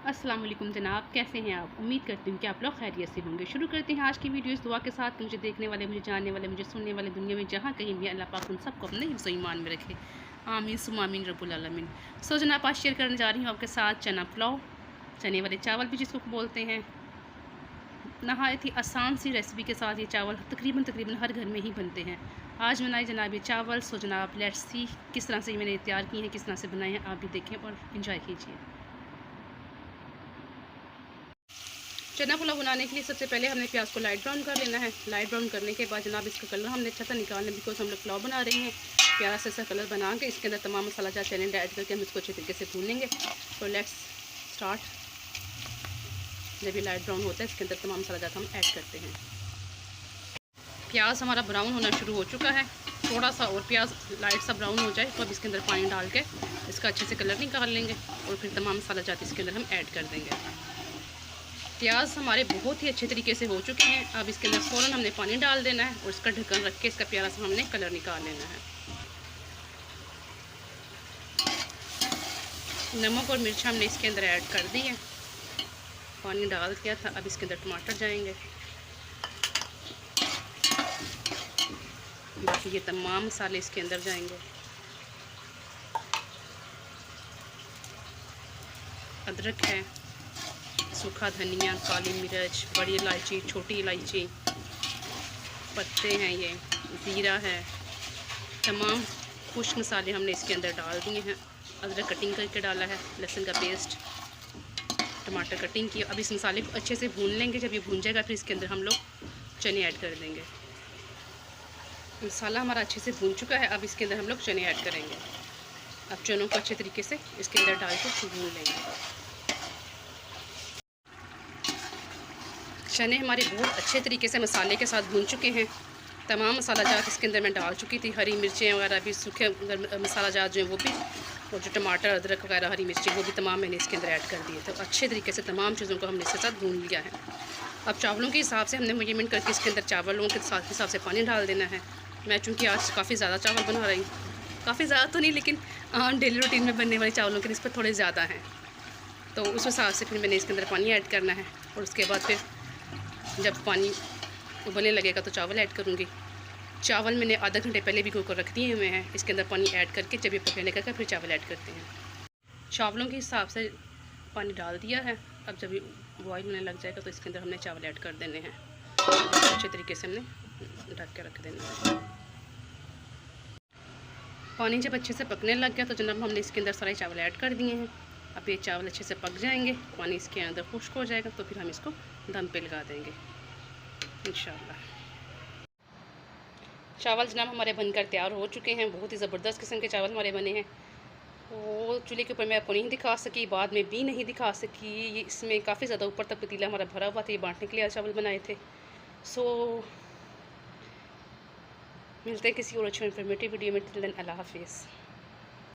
अस्सलाम वालेकुम जनाब, कैसे हैं आप? उम्मीद करती हूँ कि आप लोग खैरियत से होंगे। शुरू करते हैं आज की वीडियो इस दुआ के साथ कि मुझे देखने वाले, मुझे जानने वाले, मुझे सुनने वाले दुनिया में जहाँ कहीं भी अल्लाह पाक उन सबको अपने हिफ्ज़ ईमान में रखे। आमीन सुम्मा आमीन रब्बुल आलमीन। सो जनाब, आज शेयर करने जा रही हूँ आपके साथ चना पुलाव, चने वाले चावल भी जिसको बोलते हैं। नहायत ही आसान सी रेसिपी के साथ ये चावल तकरीबन हर घर में ही बनते हैं। आज बनाए जनाब ये चावल। सो जनाब, लेट्स सी किस तरह से मैंने तैयार किए हैं, किस तरह से बनाए हैं, आप भी देखें और इन्जॉय कीजिए। चना पुलाव बनाने के लिए सबसे पहले हमने प्याज को लाइट ब्राउन कर लेना है। लाइट ब्राउन करने के बाद जनाब इसका कलर हमने अच्छा सा निकालना है, बिकॉज हम लोग पुलाव बना रहे हैं। प्यारा सा कलर बना के इसके अंदर तमाम मसाला जात चने ऐड करके हम इसको अच्छे तरीके से भून लेंगे। तो लेट्स स्टार्ट। जब ये लाइट ब्राउन होता है इसके अंदर तमाम मसाला जात हम ऐड करते हैं। प्याज हमारा ब्राउन होना शुरू हो चुका है। थोड़ा सा और प्याज लाइट सा ब्राउन हो जाए तो अब इसके अंदर पानी डाल के इसका अच्छे से कलर निकाल लेंगे और फिर तमाम मसाला जात इसके अंदर हम ऐड कर देंगे। प्याज हमारे बहुत ही अच्छे तरीके से हो चुके हैं। अब इसके अंदर फ़ौरन हमने पानी डाल देना है और इसका ढक्कन रख के इसका प्यारा सा हमने कलर निकाल लेना है। नमक और मिर्च हमने इसके अंदर ऐड कर दी है, पानी डाल दिया था। अब इसके अंदर टमाटर जाएंगे, बाकी ये तमाम मसाले इसके अंदर जाएंगे। अदरक है, सूखा धनिया, काली मिर्च, बड़ी इलायची, छोटी इलायची, पत्ते हैं, ये ज़ीरा है, तमाम खुश्क मसाले हमने इसके अंदर डाल दिए हैं। अदरक कटिंग करके डाला है, लहसुन का पेस्ट, टमाटर कटिंग की। अब इस मसाले को अच्छे से भून लेंगे। जब ये भून जाएगा फिर इसके अंदर हम लोग चने ऐड कर देंगे। मसाला हमारा अच्छे से भून चुका है। अब इसके अंदर हम लोग चने ऐड करेंगे। अब चनों को अच्छे तरीके से इसके अंदर डाल के भून लेंगे। चने हमारे बहुत अच्छे तरीके से मसाले के साथ भून चुके हैं। तमाम मसाला जात इसके अंदर मैं डाल चुकी थी, हरी मिर्चें वगैरह भी, सूखे मसाला जात जो है वो भी, और जो टमाटर अदरक वगैरह हरी मिर्चें वो भी तमाम मैंने इसके अंदर ऐड कर दिए। तो अच्छे तरीके से तमाम चीज़ों को हमने इसके साथ भून लिया है। अब चावलों के हिसाब से हमने मेजरमेंट करके इसके अंदर चावलों के साथ हिसाब से पानी डाल देना है। मैं चूँकि आज काफ़ी ज़्यादा चावल बना रही हूँ, काफ़ी ज़्यादा तो नहीं लेकिन डेली रूटीन में बनने वाले चावलों के निस्बत थोड़े ज़्यादा हैं, तो उस हिसाब से फिर मैंने इसके अंदर पानी ऐड करना है। और उसके बाद फिर जब पानी उबलने लगेगा तो चावल ऐड करूँगी। चावल मैंने आधा घंटे पहले भी कुकर रख दिए हुए हैं। इसके अंदर पानी ऐड करके जब ये पकने लगेगा फिर चावल ऐड करते हैं। चावलों के हिसाब से पानी डाल दिया है। अब जब ये बॉयल होने लग जाएगा तो इसके अंदर हमने चावल ऐड कर देने हैं। अच्छे तरीके से हमने ढक के रख देना है। पानी जब अच्छे से पकने लग गया तो जनाब हमने इसके अंदर सारे चावल ऐड कर दिए हैं। अब ये चावल अच्छे से पक जाएंगे, पानी इसके अंदर खुश्क हो जाएगा तो फिर हम इसको दम पे लगा देंगे इंशाल्लाह। चावल जनाब हमारे बनकर तैयार हो चुके हैं। बहुत ही ज़बरदस्त किस्म के चावल हमारे बने हैं। वो चूल्हे के ऊपर मैं आपको नहीं दिखा सकी, बाद में भी नहीं दिखा सकी। ये इसमें काफ़ी ज़्यादा ऊपर तक पतीला हमारा भरा हुआ था, ये बांटने के लिए चावल बनाए थे। सो मिलते हैं किसी और अच्छे इन्फॉर्मेटिव वीडियो में। टिल देन अल्लाह हाफिज़।